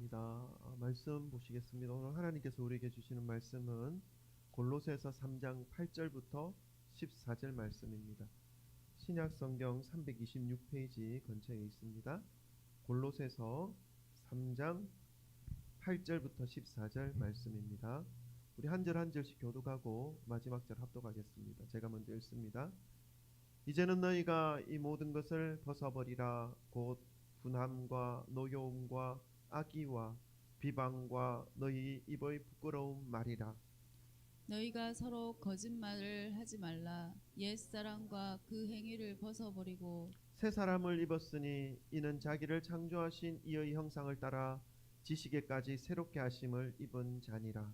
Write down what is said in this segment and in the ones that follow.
감사합니다. 말씀 보시겠습니다. 오늘 하나님께서 우리에게 주시는 말씀은 골로새서 3장 8절부터 14절 말씀입니다. 신약 성경 326페이지 근처에 있습니다. 골로새서 3장 8절부터 14절 말씀입니다. 우리 한 절 한 절씩 교독하고 마지막 절 합독하겠습니다. 제가 먼저 읽습니다. 이제는 너희가 이 모든 것을 벗어버리라. 곧 분함과 노여움과 악의와 비방과 너희 입의 부끄러운 말이라. 너희가 서로 거짓말을 하지 말라. 옛사람과 그 행위를 벗어버리고 새 사람을 입었으니 이는 자기를 창조하신 이의 형상을 따라 지식에까지 새롭게 하심을 입은 자니라.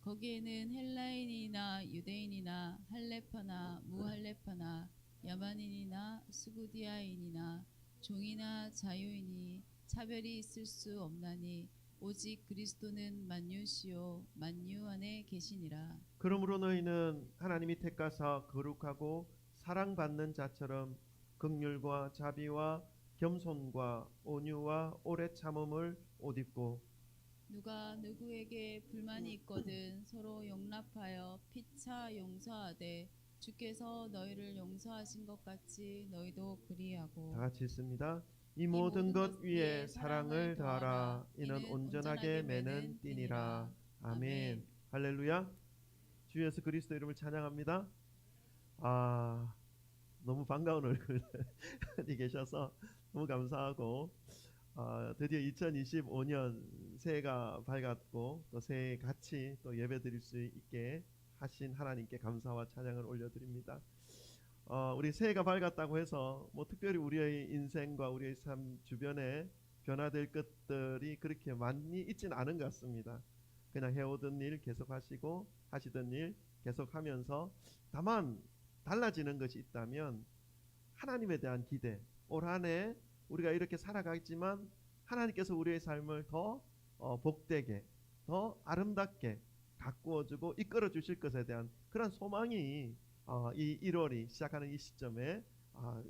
거기에는 헬라인이나 유대인이나 할레파나 무할레파나 야만인이나 수구디아인이나 종이나 자유인이 차별이 있을 수 없나니 오직 그리스도는 만유시요 만유 안에 계시니라. 그러므로 너희는 하나님이 택하사 거룩하고 사랑받는 자처럼 긍휼과 자비와 겸손과 온유와 오래 참음을 옷 입고 누가 누구에게 불만이 있거든 서로 용납하여 피차 용서하되 주께서 너희를 용서하신 것 같이 너희도 다 그리하고 같이 읽습니다. 이 이 모든 모든 것 것 위에 위에 사랑을 사랑을 더하라. 더하라. 이는 이는 온전하게 온전하게 매는 매는 띠니라. 띠니라. 아멘. 아멘. 할렐루야. 주 예수 그리스도 이름을 찬양합니다. 너무 반가운 얼굴이 계셔서 너무 감사하고 드디어 2025년 새해가 밝았고 또 새해 같이 또 예배 드릴 수 있게 하신 하나님께 감사와 찬양을 올려드립니다. 우리 새해가 밝았다고 해서 뭐 특별히 우리의 인생과 우리의 삶 주변에 변화될 것들이 그렇게 많이 있지는 않은 것 같습니다. 그냥 해오던 일 계속 하시고 하시던 일 계속 하면서 다만 달라지는 것이 있다면 하나님에 대한 기대. 올 한해 우리가 이렇게 살아가겠지만 하나님께서 우리의 삶을 더 복되게 더 아름답게 가꾸어주고 이끌어 주실 것에 대한 그런 소망이 이 1월이 시작하는 이 시점에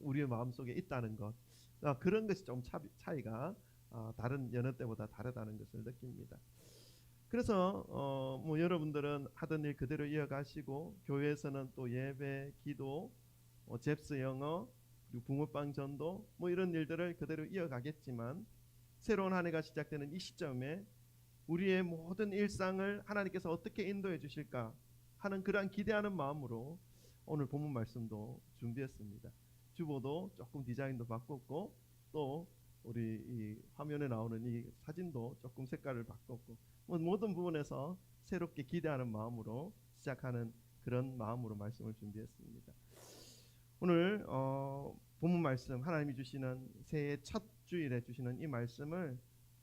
우리의 마음속에 있다는 것, 그런 것이 좀 차이가 다른 여느 때보다 다르다는 것을 느낍니다. 그래서 뭐 여러분들은 하던 일 그대로 이어가시고 교회에서는 또 예배, 기도, 잽스 영어, 그리고 붕어빵 전도 뭐 이런 일들을 그대로 이어가겠지만 새로운 한 해가 시작되는 이 시점에 우리의 모든 일상을 하나님께서 어떻게 인도해 주실까 하는 그러한 기대하는 마음으로 오늘 본문 말씀도 준비했습니다. 주보도 조금 디자인도 바꿨고 또 우리 이 화면에 나오는 이 사진도 조금 색깔을 바꿨고 모든 부분에서 새롭게 기대하는 마음으로 시작하는 그런 마음으로 말씀을 준비했습니다. 오늘 본문 말씀 하나님이 주시는 새해 첫 주일에 주시는 이 말씀을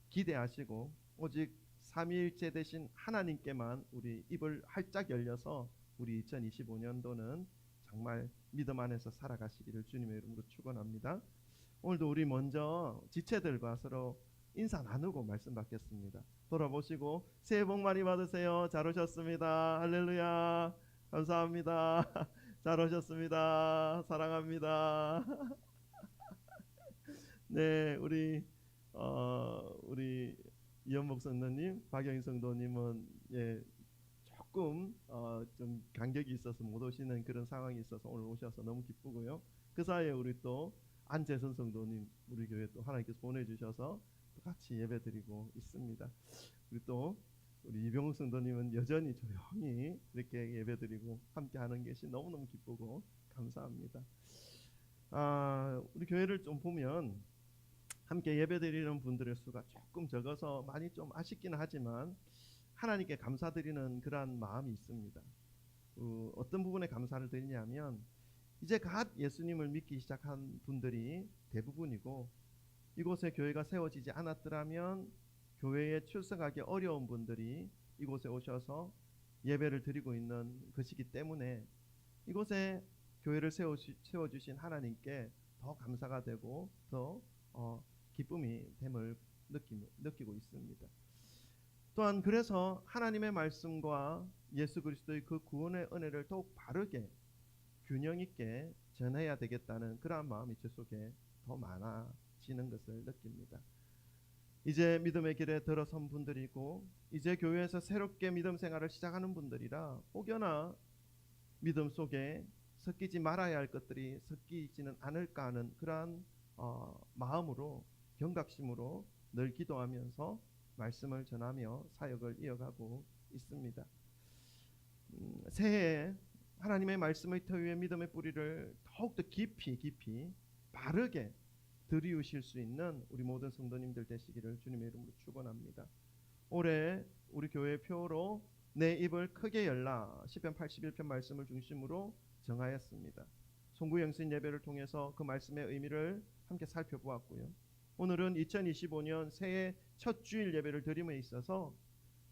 기대하시고 오직 삼위일체 되신 하나님께만 우리 입을 활짝 열려서 우리 2025년도는 정말 믿음 안에서 살아가시기를 주님의 이름으로 축원합니다. 오늘도 우리 먼저 지체들과 서로 인사 나누고 말씀 받겠습니다. 돌아보시고 새해 복 많이 받으세요. 잘 오셨습니다. 할렐루야. 감사합니다. 잘 오셨습니다. 사랑합니다. 네, 우리 이현복 선생님, 박영희 성도님은 조금 좀 간격이 있어서 못 오시는 그런 상황이 있어서 오늘 오셔서 너무 기쁘고요. 그 사이에 우리 또 안재선 성도님 우리 교회 또 하나님께서 보내주셔서 또 같이 예배드리고 있습니다. 우리 이병욱 성도님은 여전히 조용히 이렇게 예배드리고 함께하는 것이 너무너무 기쁘고 감사합니다. 우리 교회를 좀 보면 함께 예배드리는 분들의 수가 조금 적어서 많이 좀 아쉽기는 하지만 하나님께 감사드리는 그러한 마음이 있습니다. 어떤 부분에 감사를 드리냐면 이제 갓 예수님을 믿기 시작한 분들이 대부분이고 이곳에 교회가 세워지지 않았더라면 교회에 출석하기 어려운 분들이 이곳에 오셔서 예배를 드리고 있는 것이기 때문에 이곳에 교회를 세워주신 하나님께 더 감사가 되고 더 기쁨이 됨을 느끼고 있습니다. 또한 그래서 하나님의 말씀과 예수 그리스도의 그 구원의 은혜를 더욱 바르게 균형 있게 전해야 되겠다는 그러한 마음이 제 속에 더 많아지는 것을 느낍니다. 이제 믿음의 길에 들어선 분들이고 이제 교회에서 새롭게 믿음 생활을 시작하는 분들이라 혹여나 믿음 속에 섞이지 말아야 할 것들이 섞이지는 않을까 하는 그러한 마음으로 경각심으로 늘 기도하면서 말씀을 전하며 사역을 이어가고 있습니다. 새해에 하나님의 말씀의 터 위에 믿음의 뿌리를 더욱더 깊이 바르게 들이우실 수 있는 우리 모든 성도님들 되시기를 주님의 이름으로 축원합니다. 올해 우리 교회 표로 내 입을 크게 열라 시편 81편 말씀을 중심으로 정하였습니다. 송구영신 예배를 통해서 그 말씀의 의미를 함께 살펴보았고요. 오늘은 2025년 새해 첫 주일 예배를 드림에 있어서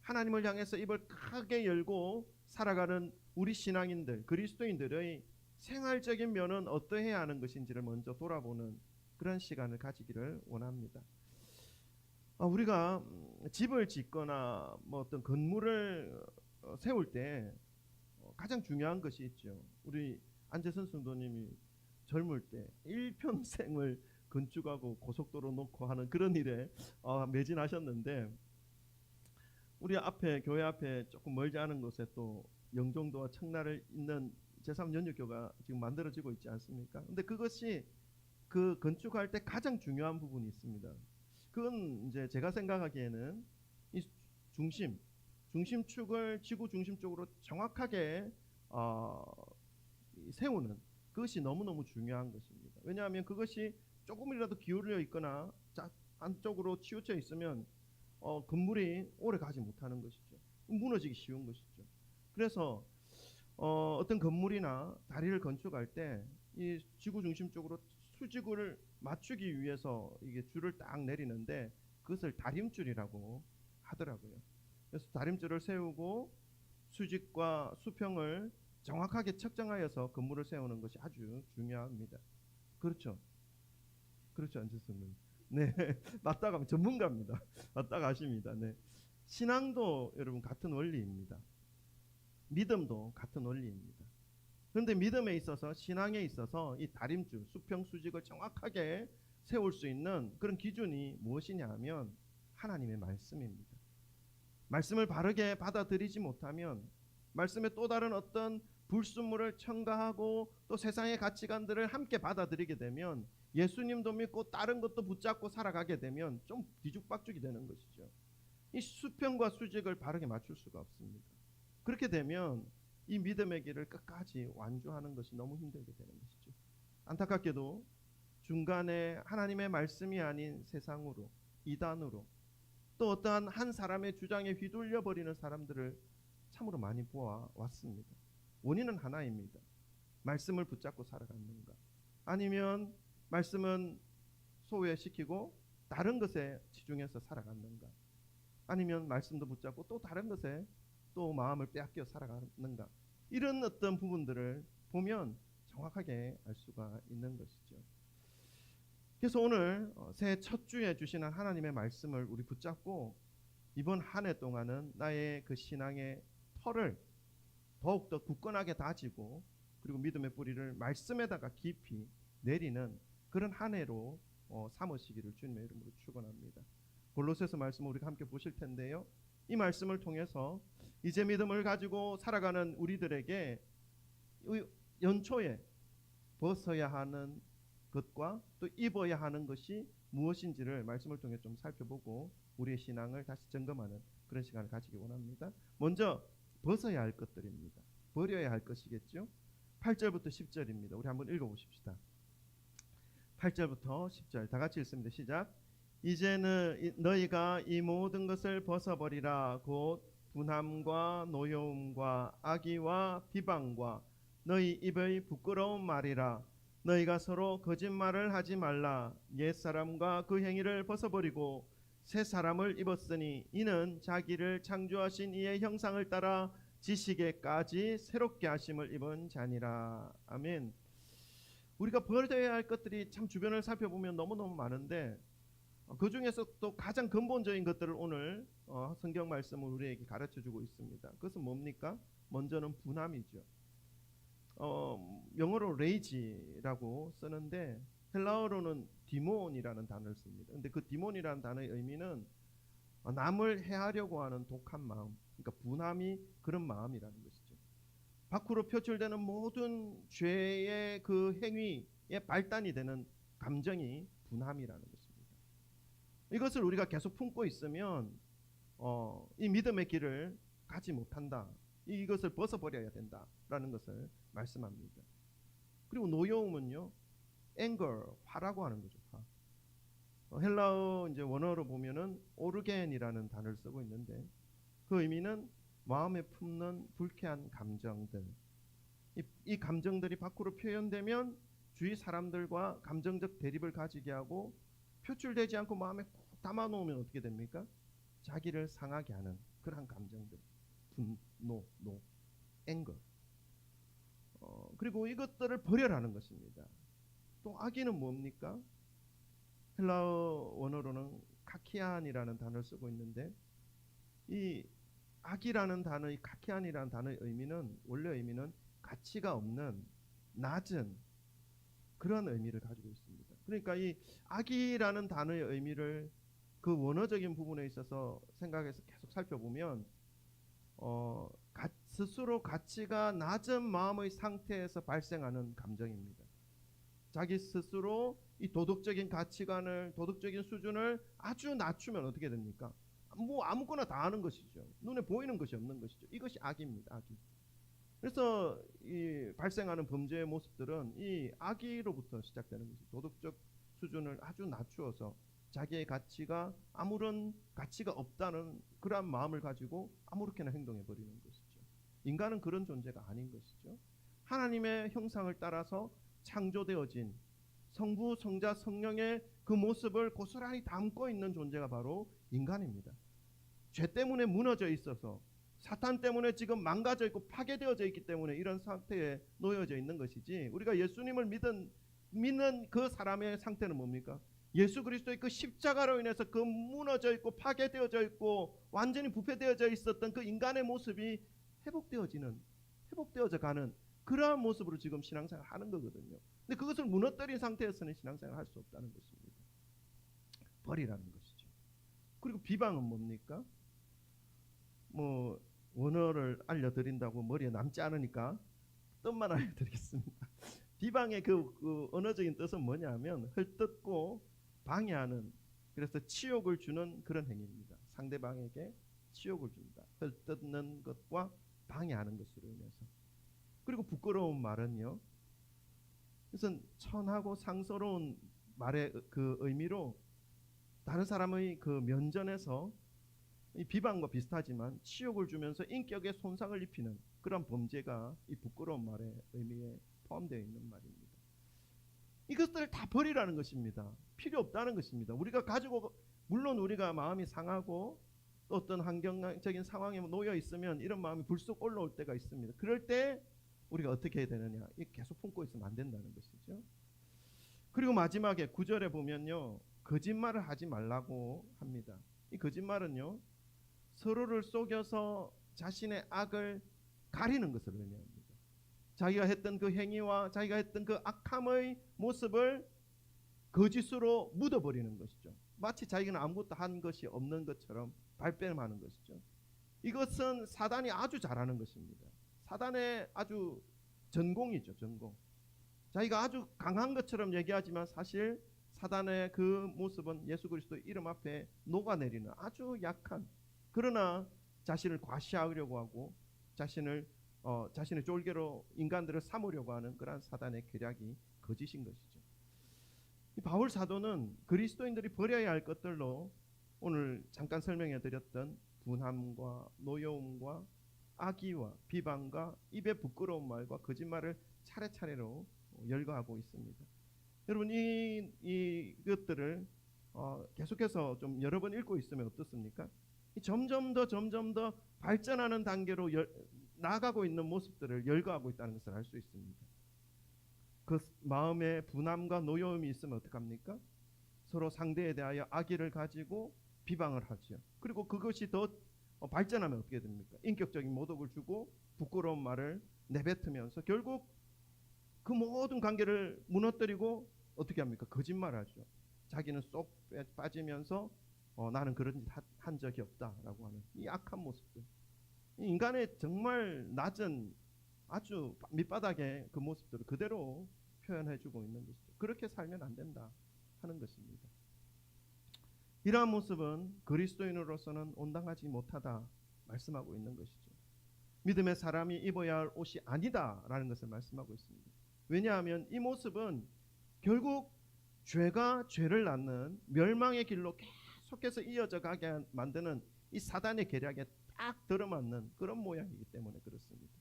하나님을 향해서 입을 크게 열고 살아가는 우리 신앙인들, 그리스도인들의 생활적인 면은 어떠해야 하는 것인지를 먼저 돌아보는 그런 시간을 가지기를 원합니다. 우리가 집을 짓거나 뭐 어떤 건물을 세울 때 가장 중요한 것이 있죠. 우리 안재선 성도님이 젊을 때 일평생을 건축하고 고속도로 놓고 하는 그런 일에 매진하셨는데 우리 앞에 교회 앞에 조금 멀지 않은 곳에 또 영종도와 청라를 잇는 제3연육교가 지금 만들어지고 있지 않습니까? 근데 그것이 그 건축할 때 가장 중요한 부분이 있습니다. 그건 이제 제가 생각하기에는 이 중심축을 지구 중심 쪽으로 정확하게 세우는 그것이 너무너무 중요한 것입니다. 왜냐하면 그것이 조금이라도 기울여 있거나 안쪽으로 치우쳐 있으면 건물이 오래 가지 못하는 것이죠. 무너지기 쉬운 것이죠. 그래서 어떤 건물이나 다리를 건축할 때 이 지구 중심 쪽으로 수직을 맞추기 위해서 이게 줄을 딱 내리는데 그것을 다림줄이라고 하더라고요. 그래서 다림줄을 세우고 수직과 수평을 정확하게 측정하여서 건물을 세우는 것이 아주 중요합니다. 그렇죠? 그렇죠, 안재수님. 네, 맞다가 전문가입니다. 맞다가 아십니다. 네, 신앙도 여러분 같은 원리입니다. 믿음도 같은 원리입니다. 그런데 믿음에 있어서 신앙에 있어서 이 다림줄, 수평, 수직을 정확하게 세울 수 있는 그런 기준이 무엇이냐 하면 하나님의 말씀입니다. 말씀을 바르게 받아들이지 못하면 말씀에 또 다른 어떤 불순물을 첨가하고 또 세상의 가치관들을 함께 받아들이게 되면 예수님도 믿고 다른 것도 붙잡고 살아가게 되면 좀 뒤죽박죽이 되는 것이죠. 이 수평과 수직을 바르게 맞출 수가 없습니다. 그렇게 되면 이 믿음의 길을 끝까지 완주하는 것이 너무 힘들게 되는 것이죠. 안타깝게도 중간에 하나님의 말씀이 아닌 세상으로, 이단으로 또 어떠한 한 사람의 주장에 휘둘려 버리는 사람들을 참으로 많이 보아왔습니다. 원인은 하나입니다. 말씀을 붙잡고 살아가는가, 아니면 말씀은 소외시키고 다른 것에 치중해서 살아가는가, 아니면 말씀도 붙잡고 또 다른 것에 또 마음을 빼앗겨 살아가는가, 이런 어떤 부분들을 보면 정확하게 알 수가 있는 것이죠. 그래서 오늘 새해 첫 주에 주시는 하나님의 말씀을 우리 붙잡고 이번 한 해 동안은 나의 그 신앙의 터를 더욱더 굳건하게 다지고 그리고 믿음의 뿌리를 말씀에다가 깊이 내리는 그런 한 해로 삼으시기를 주님의 이름으로 축원합니다. 골로새서 말씀을 우리가 함께 보실 텐데요. 이 말씀을 통해서 이제 믿음을 가지고 살아가는 우리들에게 연초에 벗어야 하는 것과 또 입어야 하는 것이 무엇인지를 말씀을 통해 좀 살펴보고 우리의 신앙을 다시 점검하는 그런 시간을 가지기 원합니다. 먼저 벗어야 할 것들입니다. 버려야 할 것이겠죠. 8절부터 10절입니다. 우리 한번 읽어보십시다. 8절부터 10절 다 같이 읽습니다. 시작. 이제는 너희가 이 모든 것을 벗어버리라. 곧 분함과 노여움과 악의와 비방과 너희 입의 부끄러운 말이라. 너희가 서로 거짓말을 하지 말라. 옛사람과 그 행위를 벗어버리고 새 사람을 입었으니 이는 자기를 창조하신 이의 형상을 따라 지식에까지 새롭게 하심을 입은 자니라. 아멘. 우리가 버려야 할 것들이 참 주변을 살펴보면 너무너무 많은데 그 중에서 또 가장 근본적인 것들을 오늘 성경 말씀을 우리에게 가르쳐주고 있습니다. 그것은 뭡니까? 먼저는 분함이죠. 영어로 레이지라고 쓰는데 헬라어로는 디몬이라는 단어를 씁니다. 근데 그 디몬이라는 단어의 의미는 남을 해하려고 하는 독한 마음, 그러니까 분함이 그런 마음이라는 것이죠. 밖으로 표출되는 모든 죄의 그 행위의 발단이 되는 감정이 분함이라는 것입니다. 이것을 우리가 계속 품고 있으면 이 믿음의 길을 가지 못한다. 이것을 벗어버려야 된다라는 것을 말씀합니다. 그리고 노여움은요, anger, 화라고 하는 거죠. 화. 헬라어 이제 원어로 보면은 오르겐이라는 단어를 쓰고 있는데 그 의미는 마음에 품는 불쾌한 감정들. 이 감정들이 밖으로 표현되면 주위 사람들과 감정적 대립을 가지게 하고 표출되지 않고 마음에 꼭 담아놓으면 어떻게 됩니까? 자기를 상하게 하는 그러한 감정들. 분노, anger. 그리고 이것들을 버려라는 것입니다. 또 악의는 뭡니까? 헬라어 원어로는 카키안이라는 단어를 쓰고 있는데 이 악이라는 단어, 이 카키안이라는 단어의 의미는 원래 의미는 가치가 없는 낮은 그런 의미를 가지고 있습니다. 그러니까 이 악이라는 단어의 의미를 그 원어적인 부분에 있어서 생각해서 계속 살펴보면 스스로 가치가 낮은 마음의 상태에서 발생하는 감정입니다. 자기 스스로 이 도덕적인 가치관을, 도덕적인 수준을 아주 낮추면 어떻게 됩니까? 뭐 아무거나 다 하는 것이죠. 눈에 보이는 것이 없는 것이죠. 이것이 악입니다. 악이. 그래서 이 발생하는 범죄의 모습들은 이 악의로부터 시작되는 것이죠. 도덕적 수준을 아주 낮추어서 자기의 가치가 아무런 가치가 없다는 그러한 마음을 가지고 아무렇게나 행동해 버리는 것이죠. 인간은 그런 존재가 아닌 것이죠. 하나님의 형상을 따라서 창조되어진 성부, 성자, 성령의 그 모습을 고스란히 담고 있는 존재가 바로 인간입니다. 죄 때문에 무너져 있어서 사탄 때문에 지금 망가져 있고 파괴되어져 있기 때문에 이런 상태에 놓여져 있는 것이지, 우리가 예수님을 믿는 그 사람의 상태는 뭡니까? 예수 그리스도의 그 십자가로 인해서 그 무너져 있고 파괴되어져 있고 완전히 부패되어져 있었던 그 인간의 모습이 회복되어져 가는 그러한 모습으로 지금 신앙생활 하는 거거든요. 근데 그것을 무너뜨린 상태에서는 신앙생활 할 수 없다는 것입니다. 버리라는 것이죠. 그리고 비방은 뭡니까? 뭐 원어를 알려드린다고 머리에 남지 않으니까 뜻만 알려드리겠습니다. 비방의 그 언어적인 뜻은 뭐냐면 헐뜯고 방해하는, 그래서 치욕을 주는 그런 행위입니다. 상대방에게 치욕을 준다. 헐뜯는 것과 방해하는 것으로 인해서. 그리고 부끄러운 말은요, 그것은 천하고 상스러운 말의 그 의미로 다른 사람의 그 면전에서 이 비방과 비슷하지만 치욕을 주면서 인격에 손상을 입히는 그런 범죄가 이 부끄러운 말의 의미에 포함되어 있는 말입니다. 이것들을 다 버리라는 것입니다. 필요 없다는 것입니다. 우리가 가지고, 물론 우리가 마음이 상하고 또 어떤 환경적인 상황에 놓여 있으면 이런 마음이 불쑥 올라올 때가 있습니다. 그럴 때 우리가 어떻게 해야 되느냐, 계속 품고 있으면 안 된다는 것이죠. 그리고 마지막에 9절에 보면요, 거짓말을 하지 말라고 합니다. 이 거짓말은요, 서로를 속여서 자신의 악을 가리는 것을 의미합니다. 자기가 했던 그 행위와 자기가 했던 그 악함의 모습을 거짓으로 묻어버리는 것이죠. 마치 자기는 아무것도 한 것이 없는 것처럼 발뺌하는 것이죠. 이것은 사단이 아주 잘하는 것입니다. 사단의 아주 전공이죠. 전공. 자기가 아주 강한 것처럼 얘기하지만 사실 사단의 그 모습은 예수 그리스도의 이름 앞에 녹아내리는 아주 약한, 그러나 자신을 과시하려고 하고 자신의 쫄개로 인간들을 삼으려고 하는 그러한 사단의 계략이 거짓인 것이죠. 이 바울 사도는 그리스도인들이 버려야 할 것들로 오늘 잠깐 설명해 드렸던 분함과 노여움과 악의와 비방과 입에 부끄러운 말과 거짓말을 차례차례로 열거하고 있습니다. 여러분, 이것들을 계속해서 좀 여러 번 읽고 있으면 어떻습니까? 점점 더 발전하는 단계로 나아가고 있는 모습들을 열거하고 있다는 것을 알 수 있습니다. 그 마음에 분함과 노여움이 있으면 어떡합니까? 서로 상대에 대하여 악의를 가지고 비방을 하죠. 그리고 그것이 더 발전하면 어떻게 됩니까? 인격적인 모독을 주고 부끄러운 말을 내뱉으면서 결국 그 모든 관계를 무너뜨리고 어떻게 합니까? 거짓말하죠. 자기는 쏙 빠지면서 나는 그런 짓 한 적이 없다라고 하는 이 악한 모습들. 인간의 정말 낮은 아주 밑바닥의 그 모습들을 그대로 표현해주고 있는 것이죠. 그렇게 살면 안 된다 하는 것입니다. 이러한 모습은 그리스도인으로서는 온당하지 못하다 말씀하고 있는 것이죠. 믿음의 사람이 입어야 할 옷이 아니다라는 것을 말씀하고 있습니다. 왜냐하면 이 모습은 결국 죄가 죄를 낳는 멸망의 길로 계속해서 이어져 가게 만드는 이 사단의 계략에 딱 들어맞는 그런 모양이기 때문에 그렇습니다.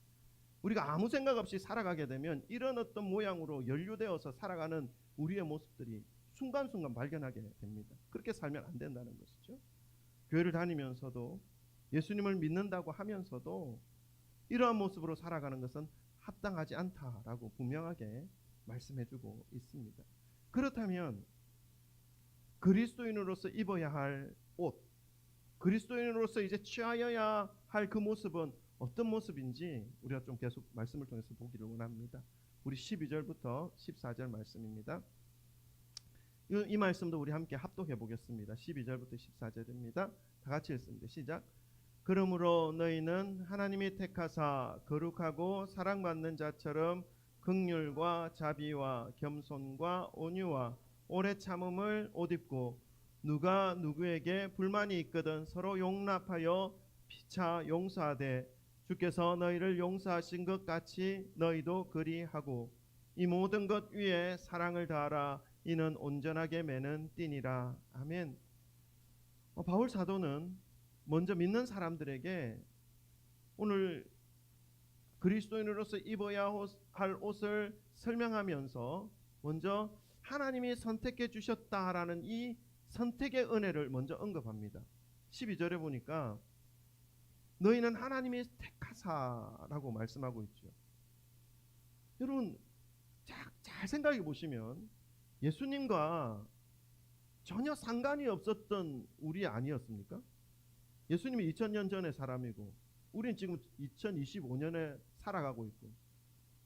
우리가 아무 생각 없이 살아가게 되면 이런 어떤 모양으로 연루되어서 살아가는 우리의 모습들이 순간순간 발견하게 됩니다. 그렇게 살면 안 된다는 것이죠. 교회를 다니면서도 예수님을 믿는다고 하면서도 이러한 모습으로 살아가는 것은 합당하지 않다라고 분명하게 말씀해주고 있습니다. 그렇다면 그리스도인으로서 입어야 할 옷, 그리스도인으로서 이제 취하여야 할 그 모습은 어떤 모습인지 우리가 좀 계속 말씀을 통해서 보기를 원합니다. 우리 12절부터 14절 말씀입니다. 이 말씀도 우리 함께 합독해 보겠습니다. 12절부터 14절입니다. 다 같이 읽습니다. 시작. 그러므로 너희는 하나님이 택하사 거룩하고 사랑받는 자처럼 긍휼과 자비와 겸손과 온유와 오래 참음을 옷 입고 누가 누구에게 불만이 있거든 서로 용납하여 피차 용서하되 주께서 너희를 용서하신 것 같이 너희도 그리하고 이 모든 것 위에 사랑을 다하라. 이는 온전하게 매는 띠니라. 아멘. 바울 사도는 먼저 믿는 사람들에게 오늘 그리스도인으로서 입어야 할 옷을 설명하면서 먼저 하나님이 선택해 주셨다라는 이 선택의 은혜를 먼저 언급합니다. 12절에 보니까 너희는 하나님이 택하사라고 말씀하고 있죠. 여러분 잘 생각해 보시면 예수님과 전혀 상관이 없었던 우리 아니었습니까? 예수님이 2000년 전의 사람이고 우리는 지금 2025년에 살아가고 있고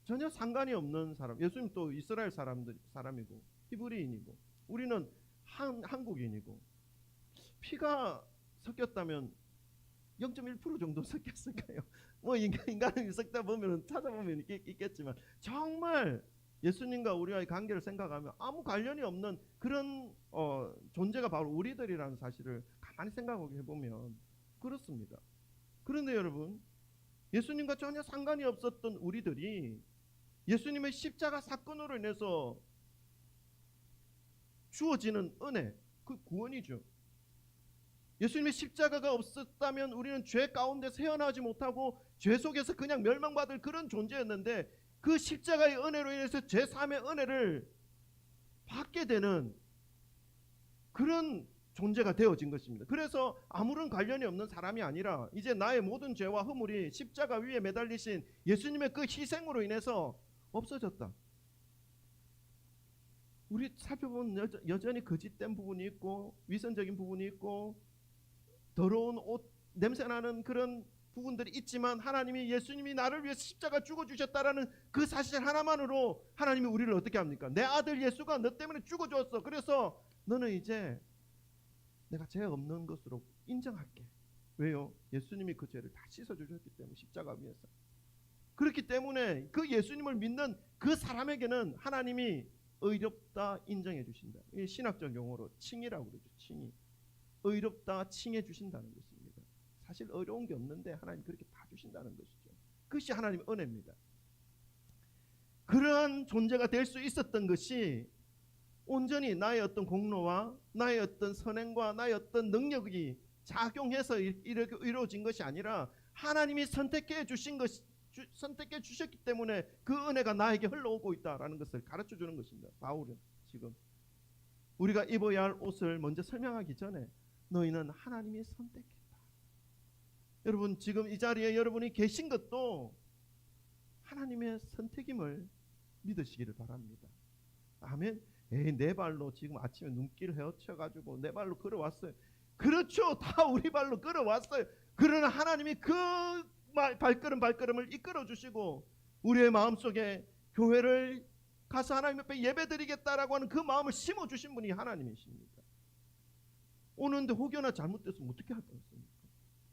전혀 상관이 없는 사람. 예수님 또 이스라엘 사람이고 히브리인이고 우리는 한국인이고 피가 섞였다면 0.1% 정도 섞였을까요? 뭐 인간을 섞다 보면 찾아보면 있겠지만 정말 예수님과 우리와의 관계를 생각하면 아무 관련이 없는 그런 존재가 바로 우리들이라는 사실을 가만히 생각해 보면 그렇습니다. 그런데 여러분 예수님과 전혀 상관이 없었던 우리들이 예수님의 십자가 사건으로 인해서 주어지는 은혜, 그 구원이죠. 예수님의 십자가가 없었다면 우리는 죄 가운데서 헤어나오지 못하고 죄 속에서 그냥 멸망받을 그런 존재였는데 그 십자가의 은혜로 인해서 제3의 은혜를 받게 되는 그런 존재가 되어진 것입니다. 그래서 아무런 관련이 없는 사람이 아니라 이제 나의 모든 죄와 허물이 십자가 위에 매달리신 예수님의 그 희생으로 인해서 없어졌다. 우리 살펴보면 여전히 거짓된 부분이 있고 위선적인 부분이 있고 더러운 옷 냄새나는 그런 부분들이 있지만 하나님이 예수님이 나를 위해서 십자가 죽어주셨다라는 그 사실 하나만으로 하나님이 우리를 어떻게 합니까? 내 아들 예수가 너 때문에 죽어줬어. 그래서 너는 이제 내가 죄 없는 것으로 인정할게. 왜요? 예수님이 그 죄를 다 씻어주셨기 때문에 십자가 위에서. 그렇기 때문에 그 예수님을 믿는 그 사람에게는 하나님이 의롭다 인정해 주신다. 이 신학적 용어로 칭이라고 그러죠. 칭이. 의롭다 칭해 주신다는 것입니다. 사실 어려운 게 없는데 하나님 그렇게 다 주신다는 것이죠. 그것이 하나님의 은혜입니다. 그러한 존재가 될 수 있었던 것이 온전히 나의 어떤 공로와 나의 어떤 선행과 나의 어떤 능력이 작용해서 이렇게 이루어진 것이 아니라 하나님이 선택해 주신 것, 선택해 주셨기 때문에 그 은혜가 나에게 흘러오고 있다라는 것을 가르쳐 주는 것입니다. 바울은 지금 우리가 입어야 할 옷을 먼저 설명하기 전에 너희는 하나님이 선택했다. 여러분 지금 이 자리에 여러분이 계신 것도 하나님의 선택임을 믿으시기를 바랍니다. 아멘. 내 발로 지금 아침에 눈길 헤엄쳐가지고 내 발로 걸어왔어요. 그렇죠. 다 우리 발로 걸어왔어요. 그러나 하나님이 그 발걸음을 이끌어 주시고 우리의 마음속에 교회를 가서 하나님 앞에 예배드리겠다라고 하는 그 마음을 심어주신 분이 하나님이십니다. 오는데 혹여나 잘못됐으면 어떻게 할 뻔했습니까?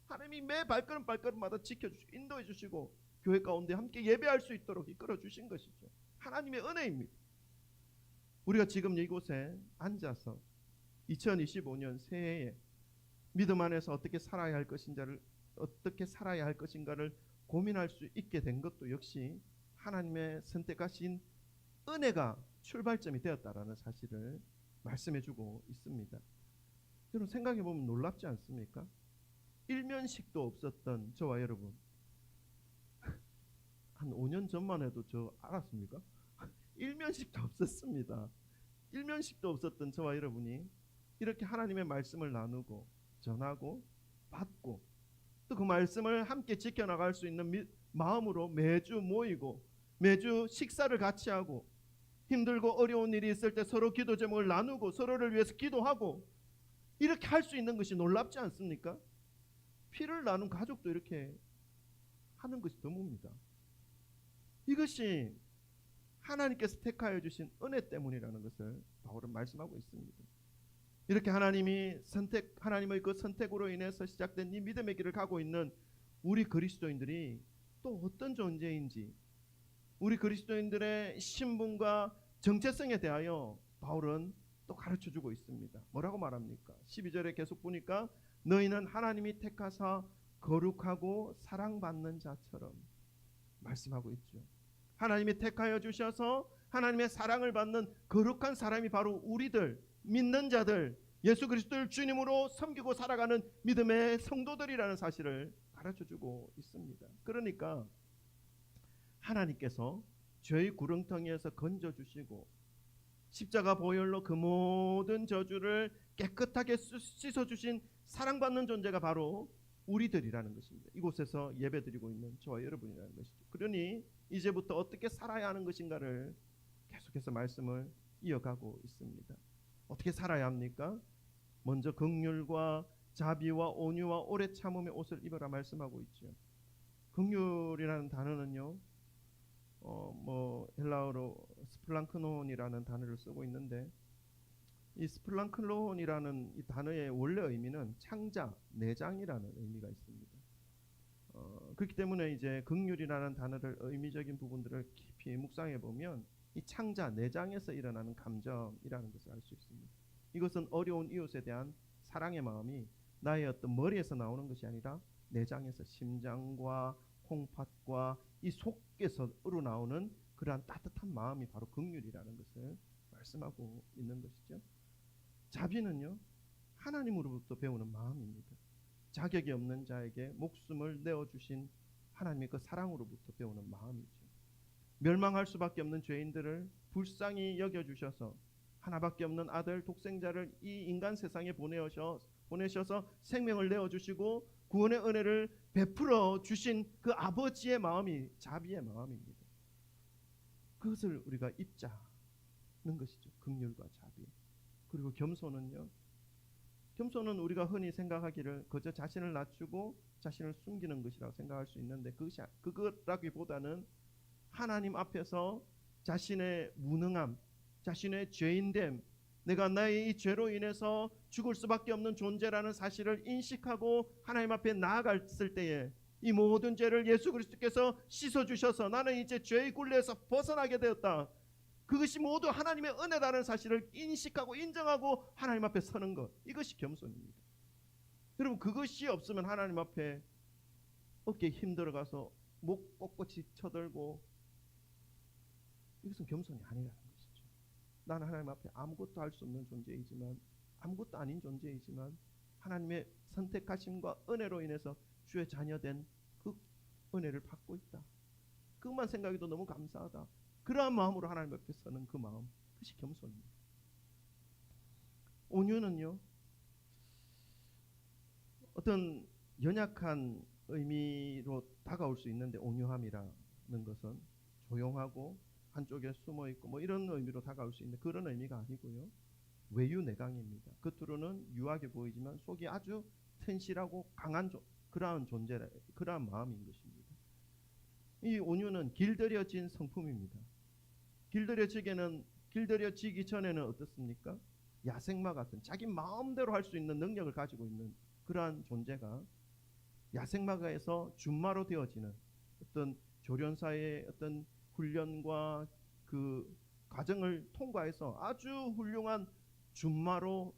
하나님이 매 발걸음마다 지켜주시고 인도해 주시고 교회 가운데 함께 예배할 수 있도록 이끌어 주신 것이죠. 하나님의 은혜입니다. 우리가 지금 이곳에 앉아서 2025년 새해에 믿음 안에서 어떻게 살아야 할 것인가를 고민할 수 있게 된 것도 역시 하나님의 선택하신 은혜가 출발점이 되었다라는 사실을 말씀해주고 있습니다. 여러분 생각해 보면 놀랍지 않습니까? 일면식도 없었던 저와 여러분, 한 5년 전만 해도 저 알았습니까? 일면식도 없었습니다. 일면식도 없었던 저와 여러분이 이렇게 하나님의 말씀을 나누고 전하고 받고 또 그 말씀을 함께 지켜나갈 수 있는 마음으로 매주 모이고 매주 식사를 같이 하고 힘들고 어려운 일이 있을 때 서로 기도 제목을 나누고 서로를 위해서 기도하고 이렇게 할 수 있는 것이 놀랍지 않습니까? 피를 나눈 가족도 이렇게 하는 것이 드뭅니다. 이것이 하나님께서 택하여 주신 은혜 때문이라는 것을 바울은 말씀하고 있습니다. 이렇게 하나님의 그 선택으로 인해서 시작된 이 믿음의 길을 가고 있는 우리 그리스도인들이 또 어떤 존재인지, 우리 그리스도인들의 신분과 정체성에 대하여 바울은 또 가르쳐주고 있습니다. 뭐라고 말합니까? 12절에 계속 보니까 너희는 하나님이 택하사 거룩하고 사랑받는 자처럼 말씀하고 있죠. 하나님이 택하여 주셔서 하나님의 사랑을 받는 거룩한 사람이 바로 우리들 믿는 자들, 예수 그리스도를 주님으로 섬기고 살아가는 믿음의 성도들이라는 사실을 가르쳐주고 있습니다. 그러니까 하나님께서 죄의 구렁텅이에서 건져주시고 십자가 보혈로 그 모든 저주를 깨끗하게 씻어주신 사랑받는 존재가 바로 우리들이라는 것입니다. 이곳에서 예배드리고 있는 저와 여러분이라는 것이죠. 그러니 이제부터 어떻게 살아야 하는 것인가를 계속해서 말씀을 이어가고 있습니다. 어떻게 살아야 합니까? 먼저 긍휼과 자비와 온유와 오래 참음의 옷을 입으라 말씀하고 있죠. 긍휼이라는 단어는요, 헬라어로 스플랑크논이라는 단어를 쓰고 있는데 이 스플랑크논이라는 이 단어의 원래 의미는 창자, 내장이라는 의미가 있습니다. 그렇기 때문에 이제 긍휼이라는 단어를 의미적인 부분들을 깊이 묵상해 보면 이 창자, 내장에서 일어나는 감정이라는 것을 알 수 있습니다. 이것은 어려운 이웃에 대한 사랑의 마음이 나의 어떤 머리에서 나오는 것이 아니라 내장에서 심장과 콩팥과 이 속에서 우러나오는 그러한 따뜻한 마음이 바로 긍휼이라는 것을 말씀하고 있는 것이죠. 자비는요, 하나님으로부터 배우는 마음입니다. 자격이 없는 자에게 목숨을 내어주신 하나님의 그 사랑으로부터 배우는 마음이죠. 멸망할 수밖에 없는 죄인들을 불쌍히 여겨주셔서 하나밖에 없는 아들 독생자를 이 인간 세상에 보내셔서 생명을 내어주시고 구원의 은혜를 베풀어 주신 그 아버지의 마음이 자비의 마음입니다. 그것을 우리가 입자는 것이죠. 긍휼과 자비. 그리고 겸손은요, 겸손은 우리가 흔히 생각하기를 그저 자신을 낮추고 자신을 숨기는 것이라고 생각할 수 있는데 그것라기보다는 하나님 앞에서 자신의 무능함, 자신의 죄인됨, 내가 나의 이 죄로 인해서 죽을 수밖에 없는 존재라는 사실을 인식하고 하나님 앞에 나아갔을 때에 이 모든 죄를 예수 그리스도께서 씻어주셔서 나는 이제 죄의 굴레에서 벗어나게 되었다. 그것이 모두 하나님의 은혜라는 사실을 인식하고 인정하고 하나님 앞에 서는 것, 이것이 겸손입니다. 여러분, 그것이 없으면 하나님 앞에 어깨에 힘들어가서 목 꼿꼿이 쳐들고, 이것은 겸손이 아니라는 것이죠. 나는 하나님 앞에 아무것도 할 수 없는 존재이지만, 아무것도 아닌 존재이지만 하나님의 선택하심과 은혜로 인해서 주의 자녀된 그 은혜를 받고 있다. 그것만 생각해도 너무 감사하다. 그러한 마음으로 하나님 앞에 서는 그 마음, 그것이 겸손입니다. 온유는요, 어떤 연약한 의미로 다가올 수 있는데, 온유함이라는 것은 조용하고 한쪽에 숨어 있고 이런 의미로 다가올 수 있는데 그런 의미가 아니고요, 외유내강입니다. 겉으로는 유하게 보이지만 속이 아주 튼실하고 강한 그러한 존재라, 그러한 마음인 것입니다. 이 온유는 길들여진 성품입니다. 길들여지기 전에는 어떻습니까? 야생마 같은 자기 마음대로 할 수 있는 능력을 가지고 있는 그러한 존재가 야생마가에서 준마로 되어지는 어떤 조련사의 어떤 훈련과 그 과정을 통과해서 아주 훌륭한 준마로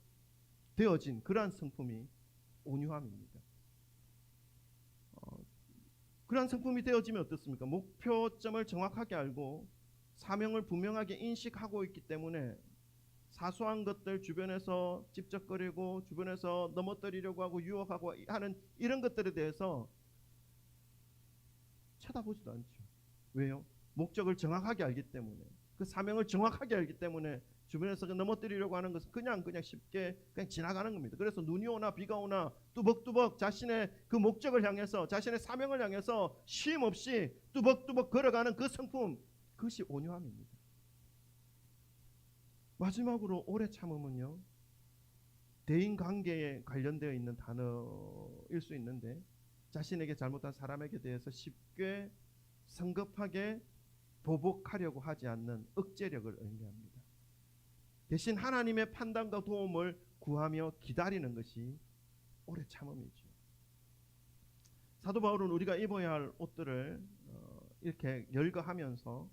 되어진 그러한 성품이 온유함입니다. 그러한 성품이 되어지면 어떻습니까? 목표점을 정확하게 알고 사명을 분명하게 인식하고 있기 때문에 사소한 것들 주변에서 찝쩍거리고 주변에서 넘어뜨리려고 하고 유혹하고 하는 이런 것들에 대해서 쳐다보지도 않죠. 왜요? 목적을 정확하게 알기 때문에, 그 사명을 정확하게 알기 때문에 주변에서 넘어뜨리려고 하는 것은 그냥 쉽게 그냥 지나가는 겁니다. 그래서 눈이 오나 비가 오나 뚜벅뚜벅 자신의 그 목적을 향해서, 자신의 사명을 향해서 쉼 없이 뚜벅뚜벅 걸어가는 그 성품, 그것이 온유함입니다. 마지막으로 오래 참음은요, 대인 관계에 관련되어 있는 단어일 수 있는데, 자신에게 잘못한 사람에게 대해서 쉽게 성급하게 보복하려고 하지 않는 억제력을 의미합니다. 대신 하나님의 판단과 도움을 구하며 기다리는 것이 오래 참음이죠. 사도 바울은 우리가 입어야 할 옷들을 이렇게 열거하면서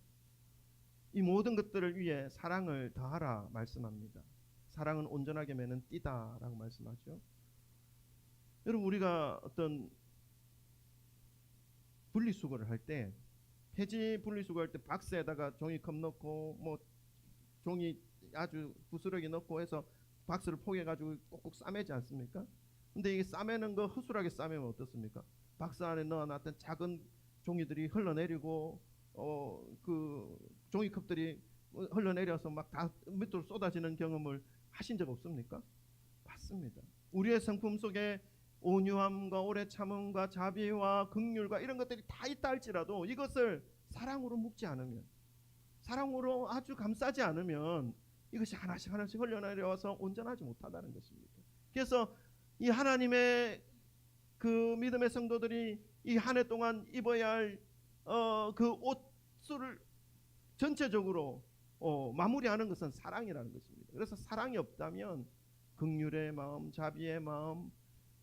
이 모든 것들을 위해 사랑을 더하라 말씀합니다. 사랑은 온전하게 매는 띠다라고 말씀하죠. 여러분, 우리가 어떤 분리수거를 할 때, 폐지 분리수거할 때 박스에다가 종이컵 넣고 뭐 종이 아주 부스러기 넣고 해서 박스를 포개가지고 꼭꼭 싸매지 않습니까? 근데 이게 싸매는 거 허술하게 싸매면 어떻습니까? 박스 안에 넣어놨던 작은 종이들이 흘러내리고 그 종이컵들이 흘러내려서 막 다 밑으로 쏟아지는 경험을 하신 적 없습니까? 맞습니다. 우리의 성품 속에 온유함과 오래 참음과 자비와 긍휼과 이런 것들이 다 있다 할지라도 이것을 사랑으로 묶지 않으면, 사랑으로 아주 감싸지 않으면 이것이 하나씩 흘러내려와서 온전하지 못하다는 것입니다. 그래서 이 하나님의 그 믿음의 성도들이 이 한 해 동안 입어야 할 그 옷을 전체적으로 마무리하는 것은 사랑이라는 것입니다. 그래서 사랑이 없다면 긍휼의 마음, 자비의 마음,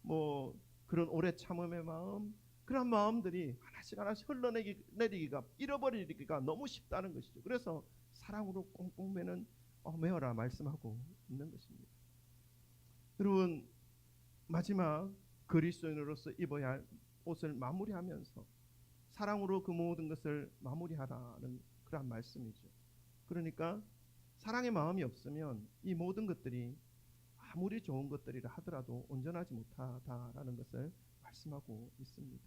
뭐 그런 오래 참음의 마음, 그런 마음들이 하나씩 흘러내리기가, 잃어버리기가 너무 쉽다는 것이죠. 그래서 사랑으로 꽁꽁 매어라 말씀하고 있는 것입니다. 여러분, 마지막 그리스도인으로서 입어야 할 옷을 마무리하면서 사랑으로 그 모든 것을 마무리하라는 그런 말씀이죠. 그러니까 사랑의 마음이 없으면 이 모든 것들이 아무리 좋은 것들이라 하더라도 온전하지 못하다라는 것을 말씀하고 있습니다.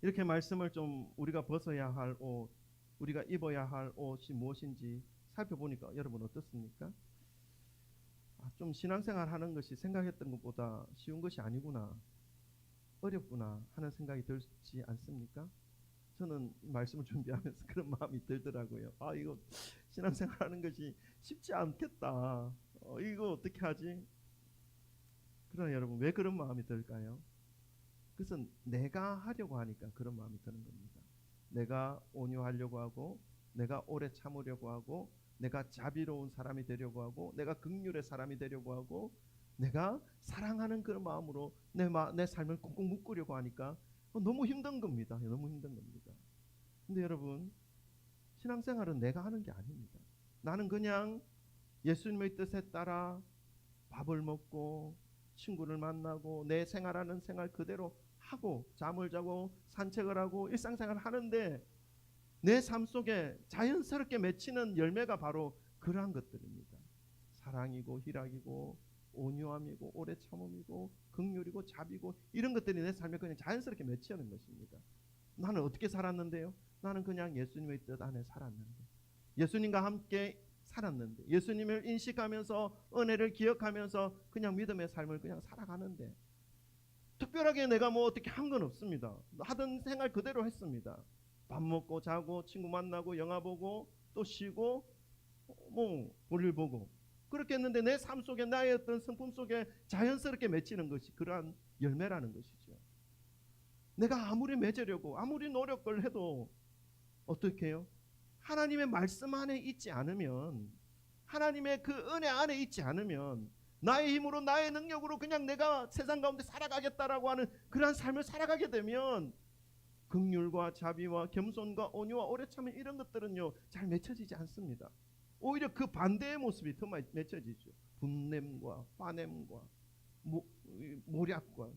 이렇게 말씀을 좀 우리가 벗어야 할 옷, 우리가 입어야 할 옷이 무엇인지 살펴보니까 여러분 어떻습니까? 좀 신앙생활 하는 것이 생각했던 것보다 쉬운 것이 아니구나, 어렵구나 하는 생각이 들지 않습니까? 저는 말씀을 준비하면서 그런 마음이 들더라고요. 이거 신앙생활 하는 것이 쉽지 않겠다. 이거 어떻게 하지? 그러나 여러분, 왜 그런 마음이 들까요? 그것은 내가 하려고 하니까 그런 마음이 드는 겁니다. 내가 온유하려고 하고, 내가 오래 참으려고 하고, 내가 자비로운 사람이 되려고 하고, 내가 긍휼의 사람이 되려고 하고, 내가 사랑하는 그런 마음으로 내 삶을 꽁꽁 묶으려고 하니까 너무 힘든 겁니다. 너무 힘든 겁니다. 근데 여러분, 신앙생활은 내가 하는 게 아닙니다. 나는 그냥 예수님의 뜻에 따라 밥을 먹고 친구를 만나고 내 생활하는 생활 그대로 하고 잠을 자고 산책을 하고 일상생활을 하는데, 내 삶 속에 자연스럽게 맺히는 열매가 바로 그러한 것들입니다. 사랑이고 희락이고 온유함이고 오래 참음이고 긍휼이고 자비고, 이런 것들이 내 삶에 그냥 자연스럽게 맺히는 것입니다. 나는 어떻게 살았는데요? 나는 그냥 예수님의 뜻 안에 살았는데, 예수님과 함께 살았는데, 예수님을 인식하면서 은혜를 기억하면서 그냥 믿음의 삶을 그냥 살아가는데, 특별하게 내가 뭐 어떻게 한 건 없습니다. 하던 생활 그대로 했습니다. 밥 먹고 자고 친구 만나고 영화 보고 또 쉬고 뭐 볼일 보고 그렇게 했는데, 내 삶 속에 나의 어떤 성품 속에 자연스럽게 맺히는 것이 그러한 열매라는 것이죠. 내가 아무리 맺으려고 아무리 노력을 해도 어떻게 해요? 하나님의 말씀 안에 있지 않으면, 하나님의 그 은혜 안에 있지 않으면 나의 힘으로 나의 능력으로 그냥 내가 세상 가운데 살아가겠다라고 하는 그러한 삶을 살아가게 되면 긍휼과 자비와 겸손과 온유와 오래 참음 이런 것들은요 잘 맺혀지지 않습니다. 오히려 그 반대의 모습이 더 많이 맺혀지죠. 분냄과 화냄과 모략과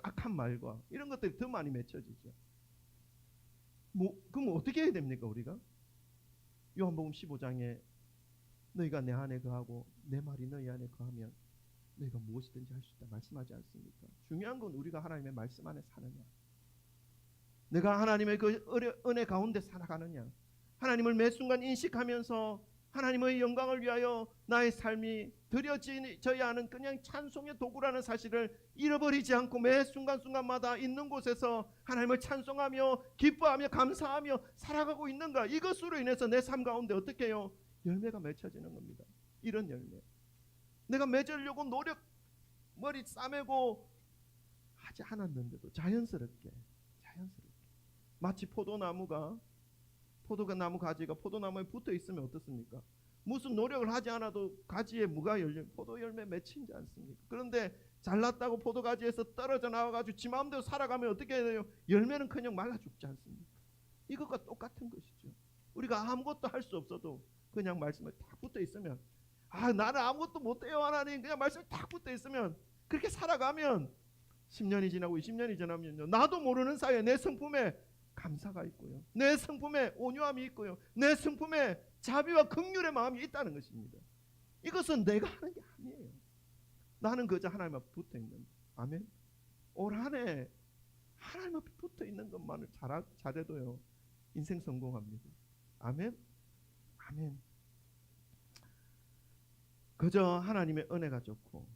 악한 말과 이런 것들이 더 많이 맺혀지죠. 그럼 어떻게 해야 됩니까 우리가? 요한복음 15장에 너희가 내 안에 거하고 내 말이 너희 안에 거하면 너희가 무엇이든지 할 수 있다 말씀하지 않습니까? 중요한 건 우리가 하나님의 말씀 안에 사느냐, 내가 하나님의 그 은혜 가운데 살아가느냐, 하나님을 매 순간 인식하면서 하나님의 영광을 위하여 나의 삶이 드려져야 하는 그냥 찬송의 도구라는 사실을 잃어버리지 않고 매 순간순간마다 있는 곳에서 하나님을 찬송하며 기뻐하며 감사하며 살아가고 있는가, 이것으로 인해서 내 삶 가운데 어떻게 해요? 열매가 맺혀지는 겁니다. 이런 열매, 내가 맺으려고 노력 머리 싸매고 하지 않았는데도 자연스럽게 마치 포도나무 가지가 포도나무에 붙어 있으면 어떻습니까? 무슨 노력을 하지 않아도 가지에 무가 열려 포도 열매 맺히지 않습니까? 그런데 잘났다고 포도가지에서 떨어져 나와가지고 지 마음대로 살아가면 어떻게 해요? 열매는커녕 말라 죽지 않습니까? 이것과 똑같은 것이죠. 우리가 아무것도 할 수 없어도 그냥 말씀에 딱 붙어 있으면, 나는 아무것도 못해요 하나님, 그냥 말씀에 딱 붙어 있으면 그렇게 살아가면 10년이 지나고 20년이 지나면요 나도 모르는 사이에 내 성품에 감사가 있고요, 내 성품에 온유함이 있고요, 내 성품에 자비와 긍휼의 마음이 있다는 것입니다. 이것은 내가 하는 게 아니에요. 나는 그저 하나님 앞에 붙어 있는, 아멘. 올 한 해 하나님 앞에 붙어 있는 것만을 잘해도요 인생 성공합니다. 아멘. 아멘. 그저 하나님의 은혜가 좋고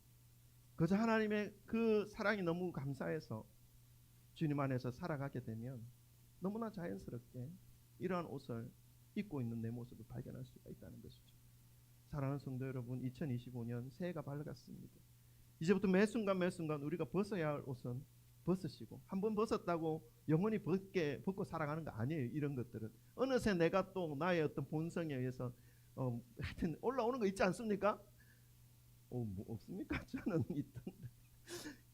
그저 하나님의 그 사랑이 너무 감사해서 주님 안에서 살아가게 되면 너무나 자연스럽게 이러한 옷을 입고 있는 내 모습을 발견할 수가 있다는 것이죠. 사랑하는 성도 여러분, 2025년 새해가 밝았습니다. 이제부터 매 순간 우리가 벗어야 할 옷은 벗으시고, 한번 벗었다고 영원히 벗고 살아가는 거 아니에요. 이런 것들은 어느새 내가 또 나의 어떤 본성에 의해서 하여튼 올라오는 거 있지 않습니까? 없습니까? 저는 있던데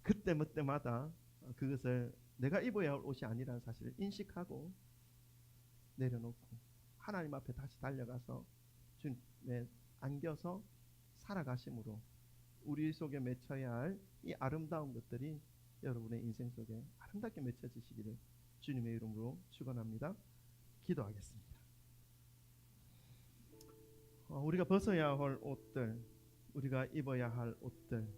그때마다 그것을 내가 입어야 할 옷이 아니라는 사실을 인식하고 내려놓고 하나님 앞에 다시 달려가서 주님에 안겨서 살아가심으로 우리 속에 맺혀야 할 이 아름다운 것들이 여러분의 인생 속에 아름답게 맺혀지시기를 주님의 이름으로 축원합니다. 기도하겠습니다. 우리가 벗어야 할 옷들, 우리가 입어야 할 옷들,